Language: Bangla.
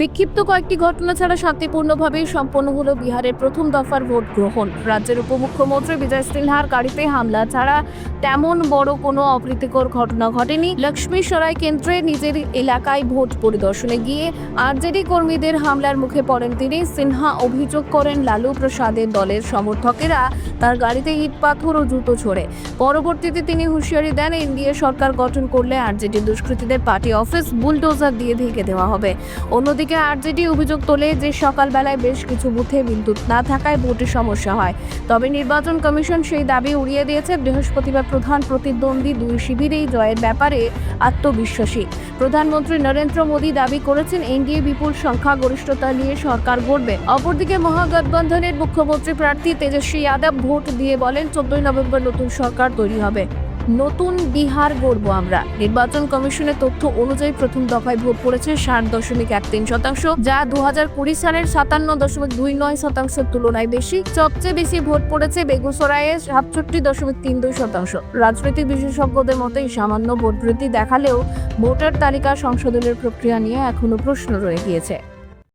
বিক্ষিপ্ত কয়েকটি ঘটনা ছাড়া শান্তিপূর্ণভাবে সম্পন্ন হলো বিহারের প্রথম দফার ভোট গ্রহণ। রাজ্যের উপমুখ্যমন্ত্রী বিজয় সিনহার গাড়িতে হামলা ছাড়া তেমন বড় কোনো অপ্রীতিকর ঘটনা ঘটেনি। লক্ষ্মীসরাই কেন্দ্রে নিজের এলাকায় ভোট পরিদর্শনে গিয়ে আরজেডি কর্মীদের হামলার মুখে পড়েন তিনি। সিনহা অভিযোগ করেন লালু প্রসাদের দলের সমর্থকেরা তার গাড়িতে ইট পাথর ও জুতো ছোড়ে। পরবর্তীতে তিনি হুঁশিয়ারি দেন, এনডিএ সরকার গঠন করলে আরজেডি দুষ্কৃতীদের পার্টি অফিস বুলডোজার দিয়ে ঢেকে দেওয়া হবে। অন্যদিকে আরজেডি অভিযোগ তোলে যে সকালবেলায় বেশ কিছু বুথে বিদ্যুৎ না থাকায় ভোটে সমস্যা হয়। তবে নির্বাচন কমিশন সেই দাবি উড়িয়ে দিয়েছে। বৃহস্পতিবার প্রধান প্রতিদ্বন্দ্বী দুই শিবিরেই জয়ের ব্যাপারে আত্মবিশ্বাসী। প্রধানমন্ত্রী নরেন্দ্র মোদী দাবি করেছেন এনডিএ বিপুল সংখ্যাগরিষ্ঠতা নিয়ে সরকার গড়বে। অপরদিকে মহাগঠবন্ধনের মুখ্যমন্ত্রী প্রার্থী তেজস্বী যাদব ভোট দিয়ে বলেন 14 নভেম্বর নতুন সরকার তৈরি হবে, নতুন বিহার গড়ব আমরা। নির্বাচন কমিশনের তথ্য অনুযায়ী প্রথম দফায় ভোট পড়েছে 60.13%, যা 2020 সালের 57.29% তুলনায় বেশি। সবচেয়ে বেশি ভোট পড়েছে বেগুসরাইয়ে 67.32%। রাজনৈতিক বিশেষজ্ঞদের মতে সামান্য ভোট বৃদ্ধি দেখালেও ভোটার তালিকা সংশোধনের প্রক্রিয়া নিয়ে এখনো প্রশ্ন রয়ে গিয়েছে।